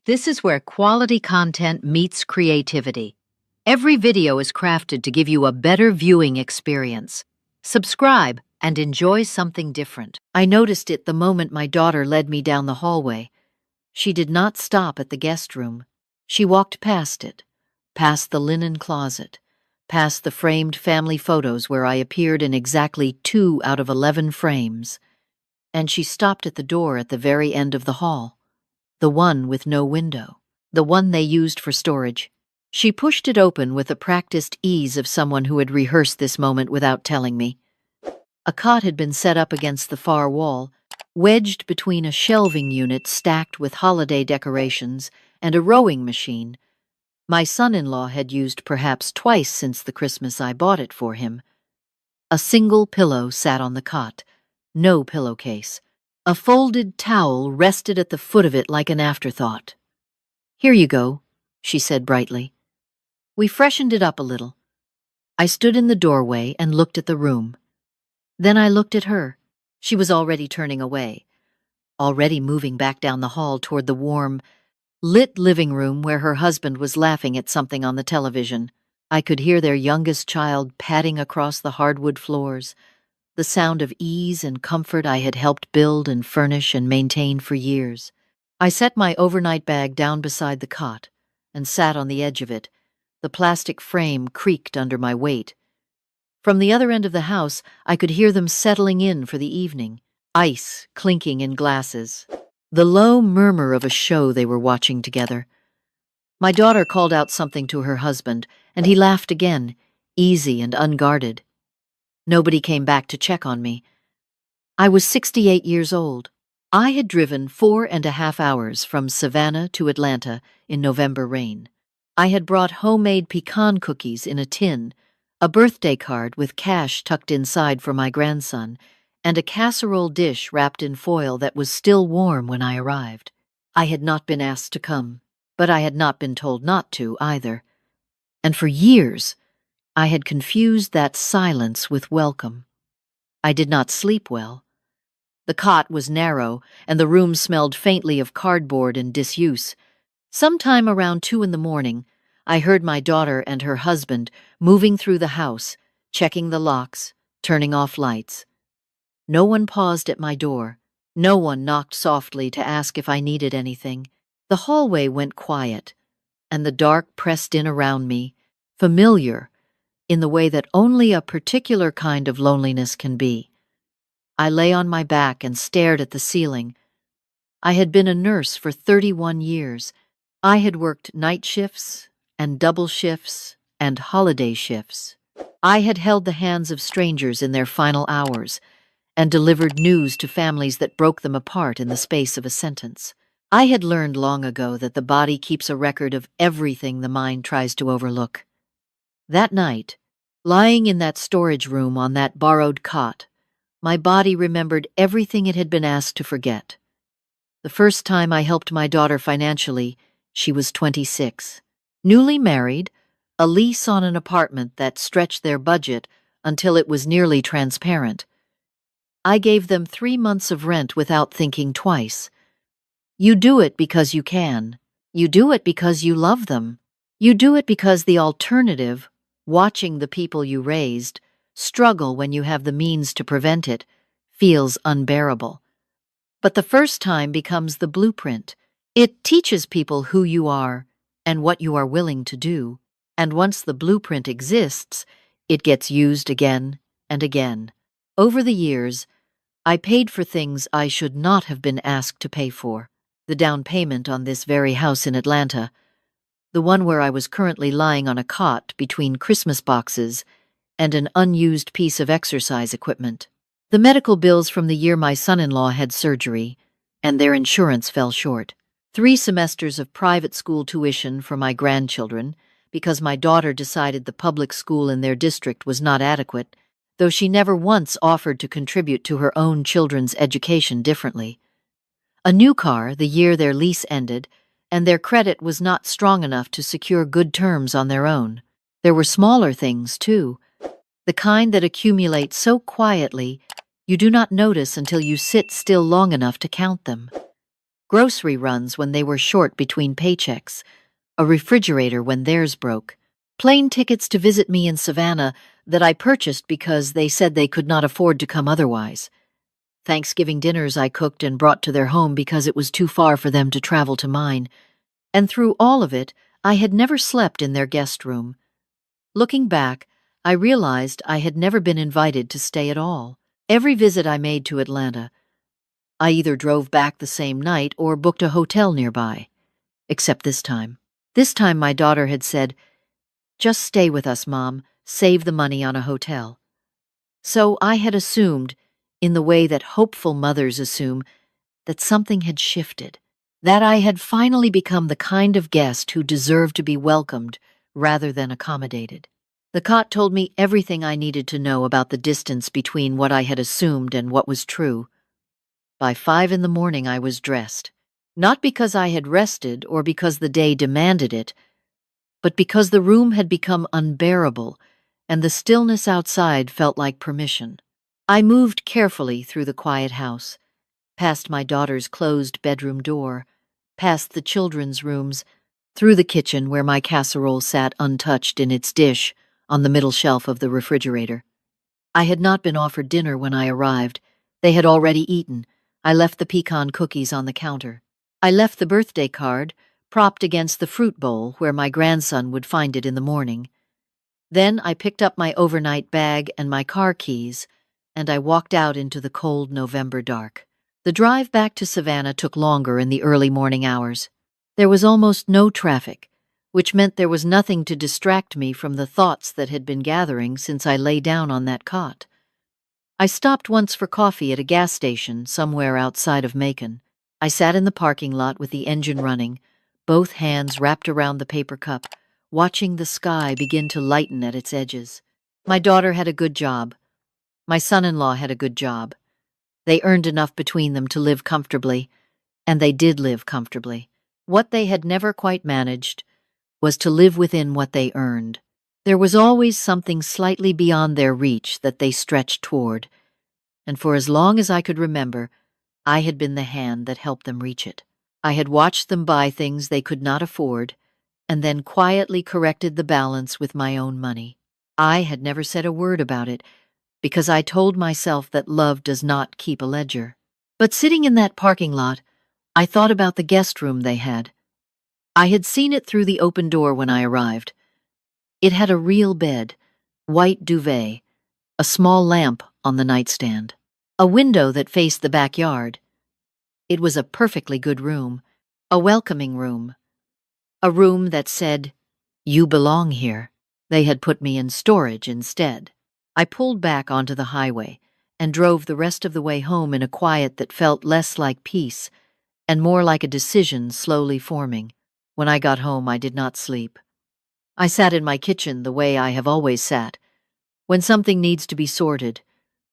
This is where quality content meets creativity. Every video is crafted to give you a better viewing experience. Subscribe and enjoy something different. I noticed it the moment my daughter led me down the hallway. She did not stop at the guest room. She walked past it, past the linen closet, past the framed family photos where I appeared in exactly 2 out of 11 frames, and she stopped at the door at the very end of the hall. The one with no window, the one they used for storage. She pushed it open with the practiced ease of someone who had rehearsed this moment without telling me. A cot had been set up against the far wall, wedged between a shelving unit stacked with holiday decorations and a rowing machine. My son-in-law had used perhaps twice since the Christmas I bought it for him. A single pillow sat on the cot, no pillowcase. A folded towel rested at the foot of it like an afterthought. "Here you go," she said brightly. We freshened it up a little. I stood in the doorway and looked at the room. Then I looked at her. She was already turning away, already moving back down the hall toward the warm, lit living room where her husband was laughing at something on the television. I could hear their youngest child padding across the hardwood floors, the sound of ease and comfort I had helped build and furnish and maintain for years. I set my overnight bag down beside the cot and sat on the edge of it. The plastic frame creaked under my weight. From the other end of the house, I could hear them settling in for the evening, ice clinking in glasses, the low murmur of a show they were watching together. My daughter called out something to her husband, and he laughed again, easy and unguarded. Nobody came back to check on me. I was 68 years old. I had driven 4.5 hours from Savannah to Atlanta in November rain. I had brought homemade pecan cookies in a tin, a birthday card with cash tucked inside for my grandson, and a casserole dish wrapped in foil that was still warm when I arrived. I had not been asked to come, but I had not been told not to either. And for years, I had confused that silence with welcome. I did not sleep well. The cot was narrow, and the room smelled faintly of cardboard and disuse. Sometime around 2 in the morning, I heard my daughter and her husband moving through the house, checking the locks, turning off lights. No one paused at my door. No one knocked softly to ask if I needed anything. The hallway went quiet, and the dark pressed in around me, familiar, in the way that only a particular kind of loneliness can be. I lay on my back and stared at the ceiling. I had been a nurse for 31 years. I had worked night shifts and double shifts and holiday shifts. I had held the hands of strangers in their final hours and delivered news to families that broke them apart in the space of a sentence. I had learned long ago that the body keeps a record of everything the mind tries to overlook. That night, lying in that storage room on that borrowed cot, my body remembered everything it had been asked to forget. The first time I helped my daughter financially, she was 26. Newly married, a lease on an apartment that stretched their budget until it was nearly transparent. I gave them 3 months of rent without thinking twice. You do it because you can. You do it because you love them. You do it because the alternative, watching the people you raised struggle when you have the means to prevent it, feels unbearable. But the first time becomes the blueprint. It teaches people who you are and what you are willing to do, and once the blueprint exists, it gets used again and again. Over the years, I paid for things I should not have been asked to pay for. The down payment on this very house in Atlanta, the one where I was currently lying on a cot between Christmas boxes and an unused piece of exercise equipment. The medical bills from the year my son-in-law had surgery, and their insurance fell short. 3 semesters of private school tuition for my grandchildren, because my daughter decided the public school in their district was not adequate, though she never once offered to contribute to her own children's education differently. A new car the year their lease ended, and their credit was not strong enough to secure good terms on their own. There were smaller things, too, the kind that accumulate so quietly you do not notice until you sit still long enough to count them. grocery runs when they were short between paychecks, a refrigerator when theirs broke, plane tickets to visit me in Savannah that I purchased because they said they could not afford to come otherwise, Thanksgiving dinners I cooked and brought to their home because it was too far for them to travel to mine, and through all of it, I had never slept in their guest room. Looking back, I realized I had never been invited to stay at all. Every visit I made to Atlanta, I either drove back the same night or booked a hotel nearby. Except this time. This time my daughter had said, "Just stay with us, Mom. Save the money on a hotel." So I had assumed, in the way that hopeful mothers assume, that something had shifted, that I had finally become the kind of guest who deserved to be welcomed rather than accommodated. The cot told me everything I needed to know about the distance between what I had assumed and what was true. By 5 in the morning I was dressed, not because I had rested or because the day demanded it, but because the room had become unbearable and the stillness outside felt like permission. I moved carefully through the quiet house, past my daughter's closed bedroom door, past the children's rooms, through the kitchen where my casserole sat untouched in its dish on the middle shelf of the refrigerator. I had not been offered dinner when I arrived. They had already eaten. I left the pecan cookies on the counter. I left the birthday card propped against the fruit bowl where my grandson would find it in the morning. Then I picked up my overnight bag and my car keys, and I walked out into the cold November dark. The drive back to Savannah took longer in the early morning hours. There was almost no traffic, which meant there was nothing to distract me from the thoughts that had been gathering since I lay down on that cot. I stopped once for coffee at a gas station somewhere outside of Macon. I sat in the parking lot with the engine running, both hands wrapped around the paper cup, watching the sky begin to lighten at its edges. My daughter had a good job. My son-in-law had a good job. They earned enough between them to live comfortably, and they did live comfortably. What they had never quite managed was to live within what they earned. There was always something slightly beyond their reach that they stretched toward, and for as long as I could remember, I had been the hand that helped them reach it. I had watched them buy things they could not afford, and then quietly corrected the balance with my own money. I had never said a word about it, because I told myself that love does not keep a ledger. But sitting in that parking lot, I thought about the guest room they had. I had seen it through the open door when I arrived. It had a real bed, white duvet, a small lamp on the nightstand, a window that faced the backyard. It was a perfectly good room, a welcoming room, a room that said, "You belong here." They had put me in storage instead. I pulled back onto the highway and drove the rest of the way home in a quiet that felt less like peace and more like a decision slowly forming. When I got home, I did not sleep. I sat in my kitchen the way I have always sat, when something needs to be sorted,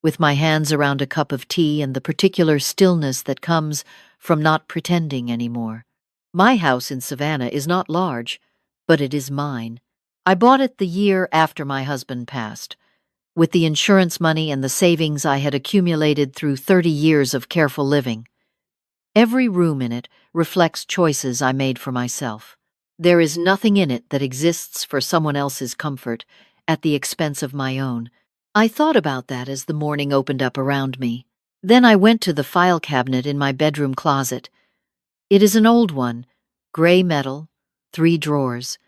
with my hands around a cup of tea and the particular stillness that comes from not pretending anymore. My house in Savannah is not large, but it is mine. I bought it the year after my husband passed, with the insurance money and the savings I had accumulated through 30 years of careful living. Every room in it reflects choices I made for myself. There is nothing in it that exists for someone else's comfort at the expense of my own. I thought about that as the morning opened up around me. Then I went to the file cabinet in my bedroom closet. It is an old one, gray metal, 3 drawers.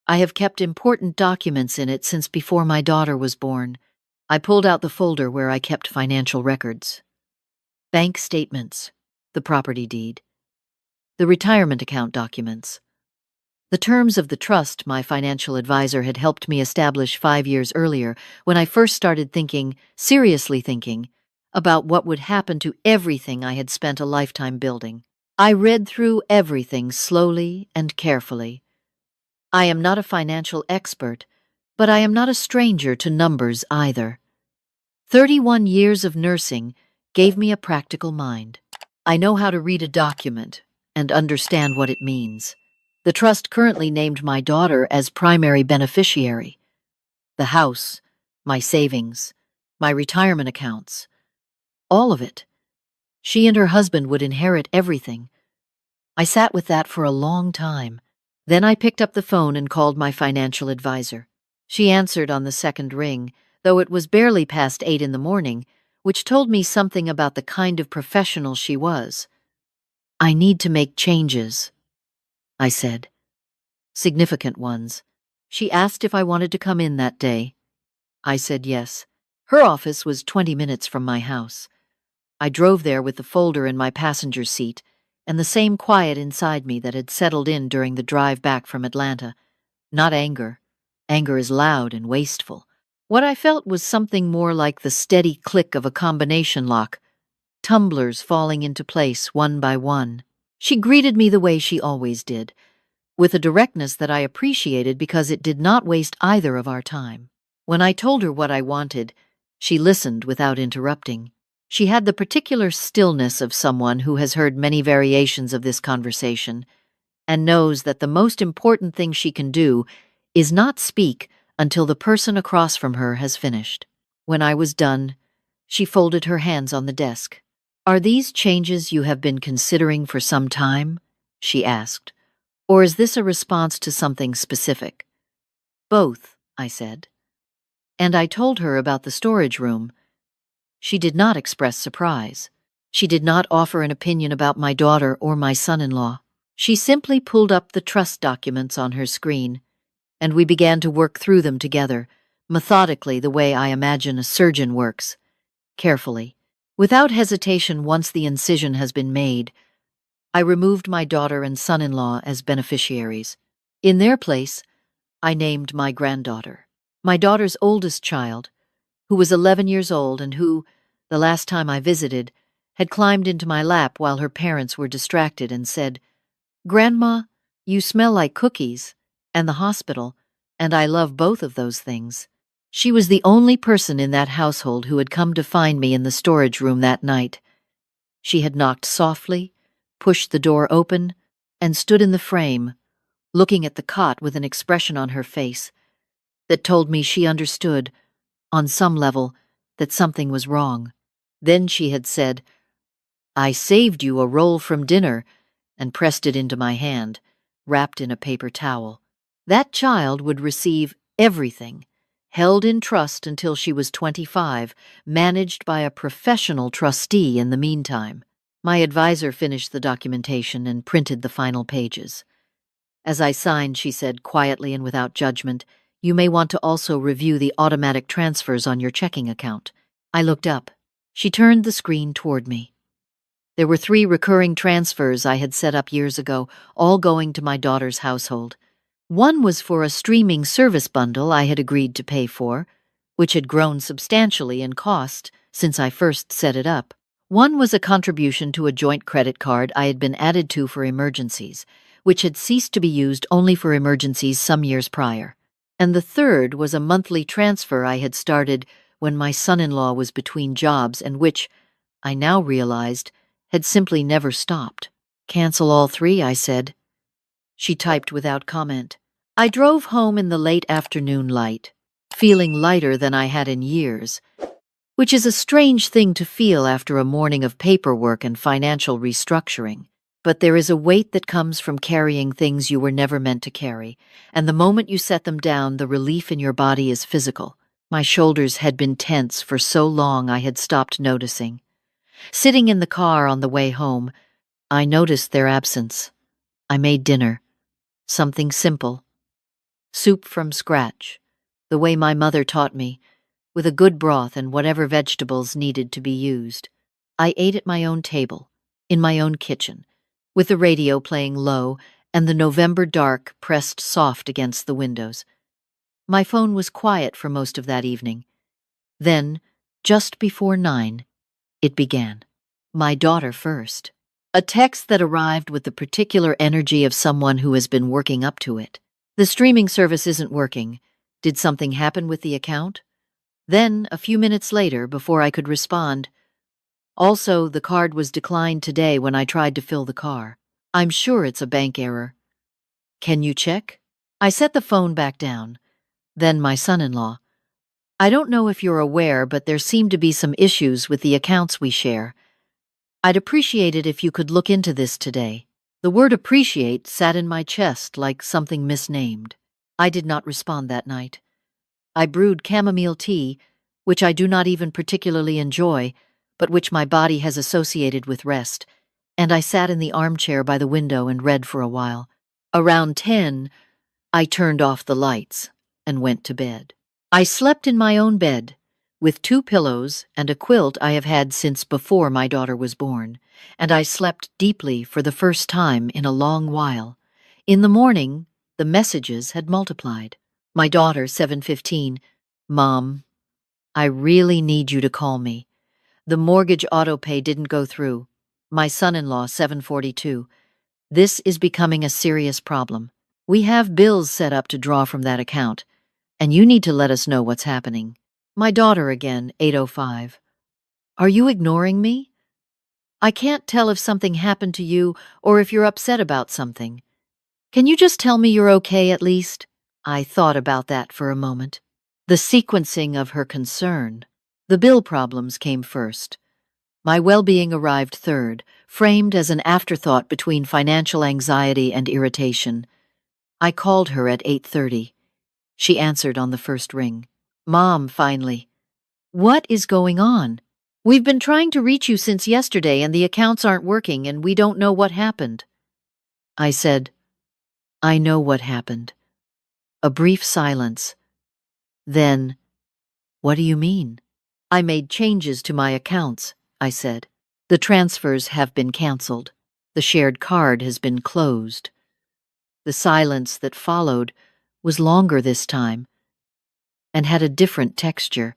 I have kept important documents in it since before my daughter was born. I pulled out the folder where I kept financial records. Bank statements, the property deed, the retirement account documents, the terms of the trust my financial advisor had helped me establish 5 years earlier when I first started thinking, seriously thinking, about what would happen to everything I had spent a lifetime building. I read through everything slowly and carefully. I am not a financial expert, but I am not a stranger to numbers either. 31 years of nursing gave me a practical mind. I know how to read a document and understand what it means. The trust currently named my daughter as primary beneficiary. The house, my savings, my retirement accounts, all of it. She and her husband would inherit everything, I sat with that for a long time. Then I picked up the phone and called my financial advisor. She answered on the second ring, though it was barely past 8 in the morning, which told me something about the kind of professional she was. "I need to make changes," I said. "Significant ones." She asked if I wanted to come in that day. I said yes. Her office was 20 minutes from my house. I drove there with the folder in my passenger seat and the same quiet inside me that had settled in during the drive back from Atlanta. Not anger. Anger is loud and wasteful. What I felt was something more like the steady click of a combination lock, tumblers falling into place one by one. She greeted me the way she always did, with a directness that I appreciated because it did not waste either of our time. When I told her what I wanted, she listened without interrupting. She had the particular stillness of someone who has heard many variations of this conversation and knows that the most important thing she can do is not speak until the person across from her has finished. When I was done, she folded her hands on the desk. "Are these changes you have been considering for some time?" she asked. "Or is this a response to something specific?" "Both," I said. And I told her about the storage room. She did not express surprise. She did not offer an opinion about my daughter or my son-in-law. She simply pulled up the trust documents on her screen, and we began to work through them together, methodically the way I imagine a surgeon works, carefully. Without hesitation once the incision has been made, I removed my daughter and son-in-law as beneficiaries. In their place, I named my granddaughter. My daughter's oldest child, who was 11 years old and who, the last time I visited, had climbed into my lap while her parents were distracted and said, "Grandma, you smell like cookies, and the hospital, and I love both of those things." She was the only person in that household who had come to find me in the storage room that night. She had knocked softly, pushed the door open, and stood in the frame, looking at the cot with an expression on her face that told me she understood, on some level, that something was wrong. Then she had said, "I saved you a roll from dinner," and pressed it into my hand, wrapped in a paper towel. That child would receive everything, held in trust until she was 25, managed by a professional trustee in the meantime. My advisor finished the documentation and printed the final pages. As I signed, she said quietly and without judgment, "You may want to also review the automatic transfers on your checking account." I looked up. She turned the screen toward me. There were 3 recurring transfers I had set up years ago, all going to my daughter's household. One was for a streaming service bundle I had agreed to pay for, which had grown substantially in cost since I first set it up. One was a contribution to a joint credit card I had been added to for emergencies, which had ceased to be used only for emergencies some years prior. And the third was a monthly transfer I had started when my son-in-law was between jobs and which, I now realized, had simply never stopped. "Cancel all 3, I said. She typed without comment. I drove home in the late afternoon light, feeling lighter than I had in years, which is a strange thing to feel after a morning of paperwork and financial restructuring. But there is a weight that comes from carrying things you were never meant to carry, and the moment you set them down, the relief in your body is physical. My shoulders had been tense for so long I had stopped noticing. Sitting in the car on the way home, I noticed their absence. I made dinner. Something simple. Soup from scratch, the way my mother taught me, with a good broth and whatever vegetables needed to be used. I ate at my own table, in my own kitchen, with the radio playing low and the November dark pressed soft against the windows. My phone was quiet for most of that evening. Then, just before 9, it began. My daughter first. A text that arrived with the particular energy of someone who has been working up to it. "The streaming service isn't working. Did something happen with the account?" Then, a few minutes later, before I could respond, "Also, the card was declined today when I tried to fill the car. I'm sure it's a bank error. Can you check?" I set the phone back down. Then my son-in-law. "I don't know if you're aware, but there seem to be some issues with the accounts we share. I'd appreciate it if you could look into this today." The word appreciate sat in my chest like something misnamed. I did not respond that night. I brewed chamomile tea, which I do not even particularly enjoy, but which my body has associated with rest, and I sat in the armchair by the window and read for a while. Around 10, I turned off the lights and went to bed. I slept in my own bed, with 2 pillows and a quilt I have had since before my daughter was born, and I slept deeply for the first time in a long while. In the morning, the messages had multiplied. My daughter, 7:15, "Mom, I really need you to call me. The mortgage autopay didn't go through." My son-in-law, 7:42, "This is becoming a serious problem. We have bills set up to draw from that account, and you need to let us know what's happening." My daughter again, 8:05, "Are you ignoring me? I can't tell if something happened to you or if you're upset about something. Can you just tell me you're okay at least?" I thought about that for a moment. The sequencing of her concern. The bill problems came first. My well-being arrived third, framed as an afterthought between financial anxiety and irritation. I called her at 8:30. She answered on the first ring. "Mom, finally. What is going on? We've been trying to reach you since yesterday and the accounts aren't working and we don't know what happened." I said, "I know what happened." A brief silence. Then, "What do you mean?" "I made changes to my accounts," I said. "The transfers have been canceled. The shared card has been closed." The silence that followed was longer this time and had a different texture.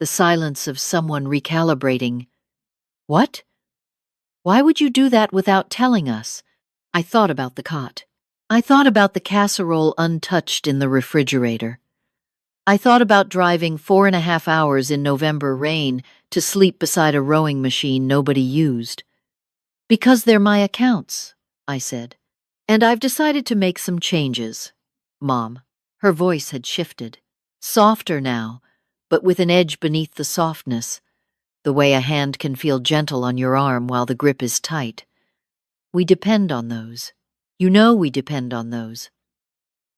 The silence of someone recalibrating. "What? Why would you do that without telling us?" I thought about the cot. I thought about the casserole untouched in the refrigerator. I thought about driving 4.5 hours in November rain to sleep beside a rowing machine nobody used. "Because they're my accounts," I said. "And I've decided to make some changes, Mom." Her voice had shifted. Softer now, but with an edge beneath the softness, the way a hand can feel gentle on your arm while the grip is tight. "We depend on those. You know we depend on those."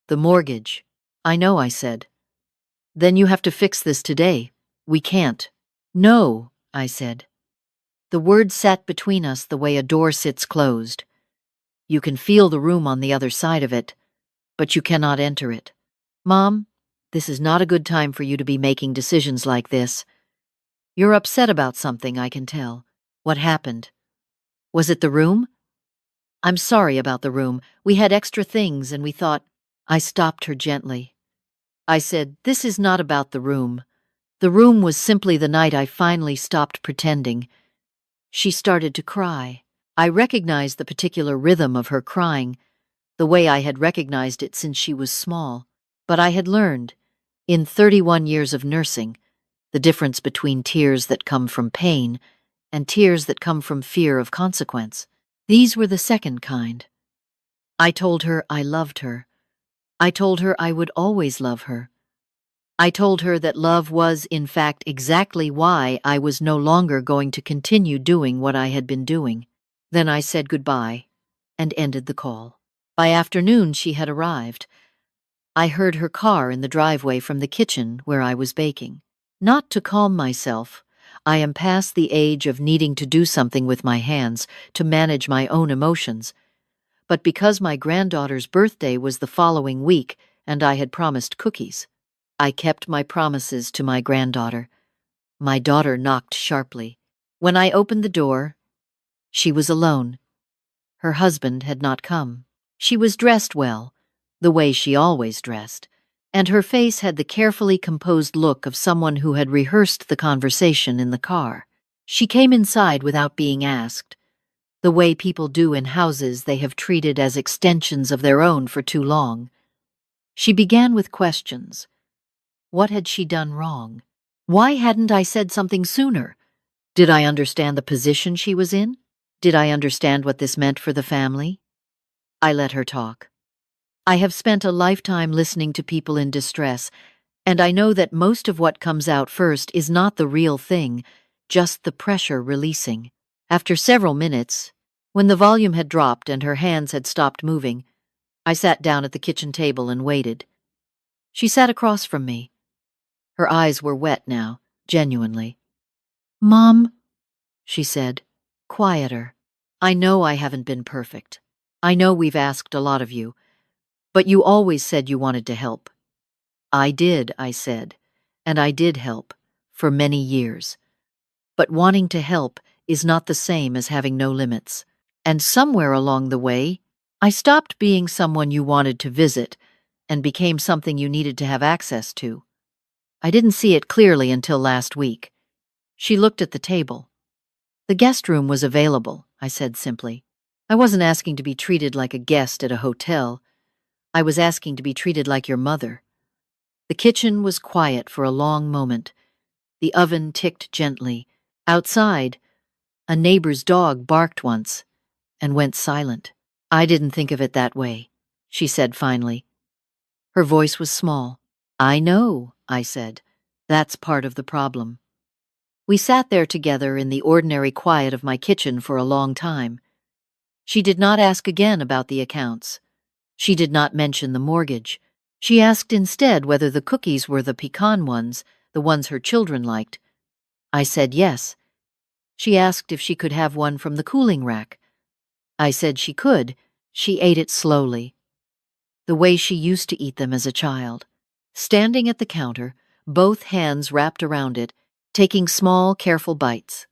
"The mortgage." "I know," I said. "Then you have to fix this today. We can't." "No," I said. The word sat between us the way a door sits closed. You can feel the room on the other side of it, but you cannot enter it. "Mom, this is not a good time for you to be making decisions like this. You're upset about something, I can tell. What happened? Was it the room?" "I'm sorry about the room. We had extra things and we thought—" I stopped her gently. I said, "This is not about the room. The room was simply the night I finally stopped pretending." She started to cry. I recognized the particular rhythm of her crying, the way I had recognized it since she was small. But I had learned, in 31 years of nursing, the difference between tears that come from pain and tears that come from fear of consequence. These were the second kind. I told her I loved her. I told her I would always love her. I told her that love was, in fact, exactly why I was no longer going to continue doing what I had been doing. Then I said goodbye and ended the call. By afternoon, she had arrived. I heard her car in the driveway from the kitchen where I was baking. Not to calm myself, I am past the age of needing to do something with my hands to manage my own emotions, but because my granddaughter's birthday was the following week and I had promised cookies, I kept my promises to my granddaughter. My daughter knocked sharply. When I opened the door, she was alone. Her husband had not come. She was dressed well, the way she always dressed, and her face had the carefully composed look of someone who had rehearsed the conversation in the car. She came inside without being asked, the way people do in houses they have treated as extensions of their own for too long. She began with questions. What had she done wrong? Why hadn't I said something sooner? Did I understand the position she was in? Did I understand what this meant for the family? I let her talk. I have spent a lifetime listening to people in distress, and I know that most of what comes out first is not the real thing, just the pressure releasing. After several minutes, When the volume had dropped and her hands had stopped moving, I sat down at the kitchen table and waited. She sat across from me. Her eyes were wet now, genuinely. "Mom," she said, quieter. "I know I haven't been perfect. I know we've asked a lot of you, but you always said you wanted to help." "I did," I said, "and I did help, for many years. But wanting to help is not the same as having no limits. And somewhere along the way, I stopped being someone you wanted to visit and became something you needed to have access to. I didn't see it clearly until last week." She looked at the table. "The guest room was available," I said simply. "I wasn't asking to be treated like a guest at a hotel. I was asking to be treated like your mother." The kitchen was quiet for a long moment. The oven ticked gently. Outside, a neighbor's dog barked once and went silent. "I didn't think of it that way," she said finally. Her voice was small. "I know," I said. "That's part of the problem." We sat there together in the ordinary quiet of my kitchen for a long time. She did not ask again about the accounts. She did not mention the mortgage. She asked instead whether the cookies were the pecan ones, the ones her children liked. I said yes. She asked if she could have one from the cooling rack. I said she could. She ate it slowly, the way she used to eat them as a child. Standing at the counter, both hands wrapped around it, taking small, careful bites.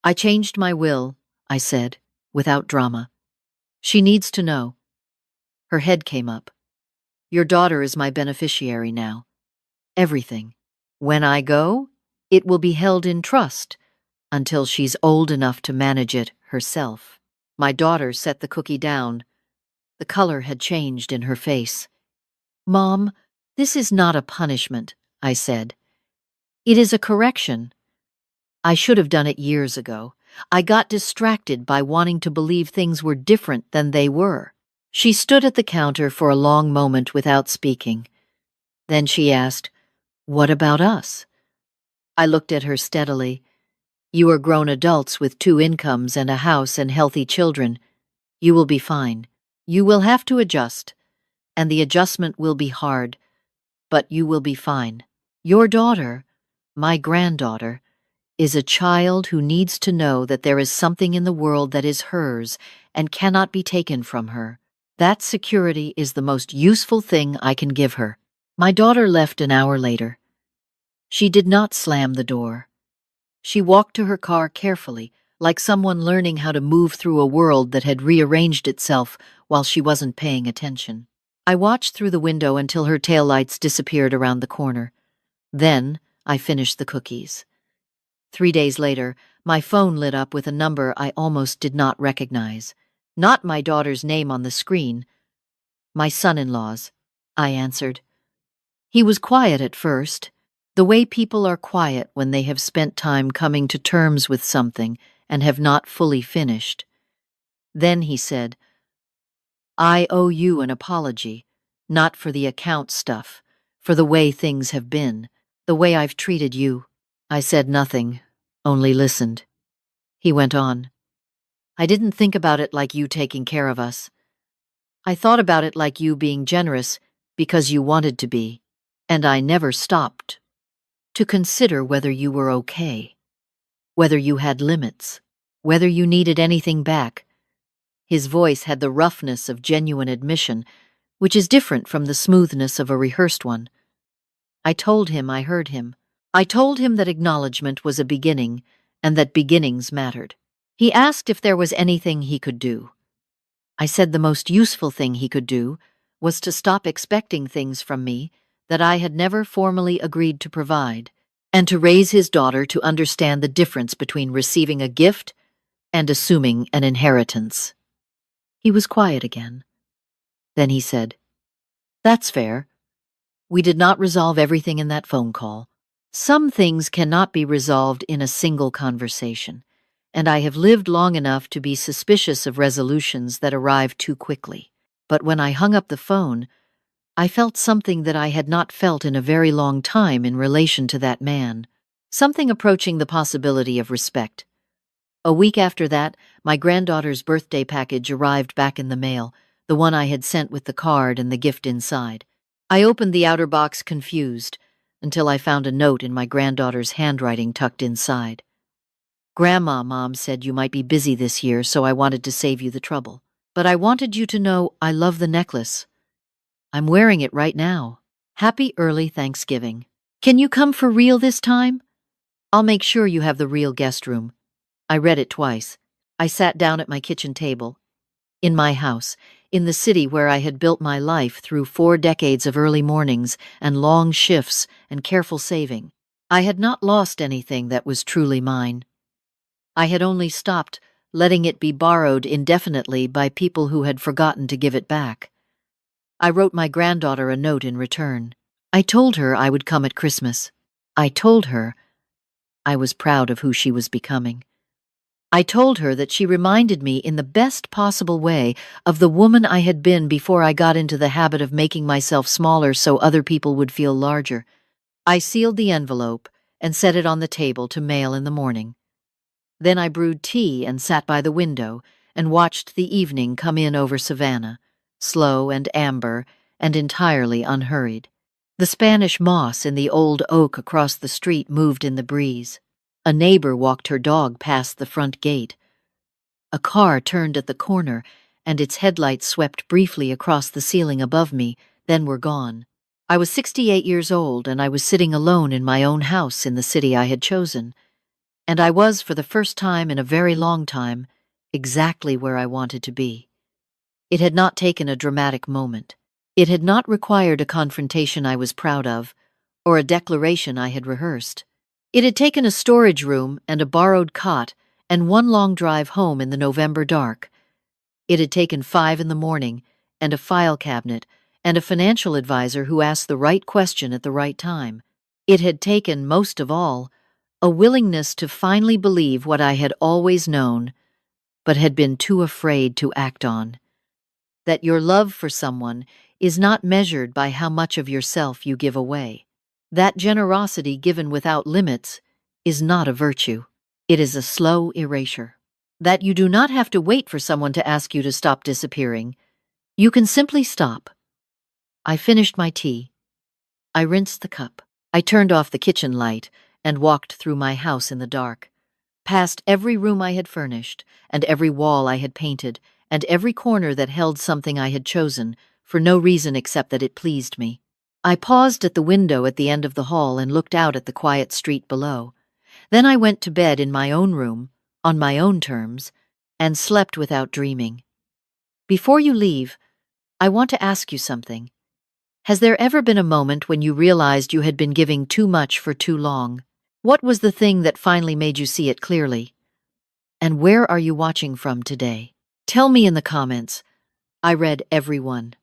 "I changed my will," I said, without drama. "She needs to know." Her head came up. "Your daughter is my beneficiary now. Everything. When I go, it will be held in trust until she's old enough to manage it herself." My daughter set the cookie down. The color had changed in her face. "Mom, this is not a punishment," I said. "It is a correction. I should have done it years ago. I got distracted by wanting to believe things were different than they were." She stood at the counter for a long moment without speaking. Then she asked, "What about us?" I looked at her steadily. "You are grown adults with 2 incomes and a house and healthy children. You will be fine. You will have to adjust, and the adjustment will be hard, but you will be fine. Your daughter, my granddaughter, is a child who needs to know that there is something in the world that is hers and cannot be taken from her. That security is the most useful thing I can give her." My daughter left an hour later. She did not slam the door. She walked to her car carefully, like someone learning how to move through a world that had rearranged itself while she wasn't paying attention. I watched through the window until her taillights disappeared around the corner. Then I finished the cookies. 3 days later, my phone lit up with a number I almost did not recognize. Not my daughter's name on the screen. "My son-in-law's," I answered. He was quiet at first, the way people are quiet when they have spent time coming to terms with something and have not fully finished. Then he said, "I owe you an apology, not for the account stuff, for the way things have been, the way I've treated you." I said nothing, only listened. He went on, "I didn't think about it like you taking care of us. I thought about it like you being generous because you wanted to be, and I never stopped to consider whether you were okay, whether you had limits, whether you needed anything back." His voice had the roughness of genuine admission, which is different from the smoothness of a rehearsed one. I told him I heard him. I told him that acknowledgement was a beginning and that beginnings mattered. He asked if there was anything he could do. I said the most useful thing he could do was to stop expecting things from me that I had never formally agreed to provide, and to raise his daughter to understand the difference between receiving a gift and assuming an inheritance. He was quiet again. Then he said, "That's fair. We did not resolve everything in that phone call. Some things cannot be resolved in a single conversation, and I have lived long enough to be suspicious of resolutions that arrive too quickly. But when I hung up the phone, I felt something that I had not felt in a very long time in relation to that man, something approaching the possibility of respect. A week after that, my granddaughter's birthday package arrived back in the mail, the one I had sent with the card and the gift inside. I opened the outer box confused, until I found a note in my granddaughter's handwriting tucked inside. Grandma, Mom said you might be busy this year, so I wanted to save you the trouble. But I wanted you to know I love the necklace. I'm wearing it right now. Happy early Thanksgiving. Can you come for real this time? I'll make sure you have the real guest room. I read it twice. I sat down at my kitchen table. In my house, in the city where I had built my life through 4 decades of early mornings and long shifts and careful saving. I had not lost anything that was truly mine. I had only stopped letting it be borrowed indefinitely by people who had forgotten to give it back. I wrote my granddaughter a note in return. I told her I would come at Christmas. I told her I was proud of who she was becoming. I told her that she reminded me in the best possible way of the woman I had been before I got into the habit of making myself smaller so other people would feel larger. I sealed the envelope and set it on the table to mail in the morning. Then I brewed tea and sat by the window and watched the evening come in over Savannah, slow and amber and entirely unhurried. The Spanish moss in the old oak across the street moved in the breeze. A neighbor walked her dog past the front gate. A car turned at the corner, and its headlights swept briefly across the ceiling above me, then were gone. I was 68 years old, and I was sitting alone in my own house in the city I had chosen. And I was, for the first time in a very long time, exactly where I wanted to be. It had not taken a dramatic moment. It had not required a confrontation I was proud of, or a declaration I had rehearsed. It had taken a storage room and a borrowed cot and one long drive home in the November dark. It had taken 5 in the morning and a file cabinet and a financial advisor who asked the right question at the right time. It had taken, most of all, a willingness to finally believe what I had always known, but had been too afraid to act on. That your love for someone is not measured by how much of yourself you give away. That generosity given without limits is not a virtue. It is a slow erasure. That you do not have to wait for someone to ask you to stop disappearing. You can simply stop. I finished my tea. I rinsed the cup. I turned off the kitchen light and walked through my house in the dark, past every room I had furnished, and every wall I had painted, and every corner that held something I had chosen, for no reason except that it pleased me. I paused at the window at the end of the hall and looked out at the quiet street below. Then I went to bed in my own room, on my own terms, and slept without dreaming. Before you leave, I want to ask you something. Has there ever been a moment when you realized you had been giving too much for too long? What was the thing that finally made you see it clearly? And where are you watching from today? Tell me in the comments. I read every one.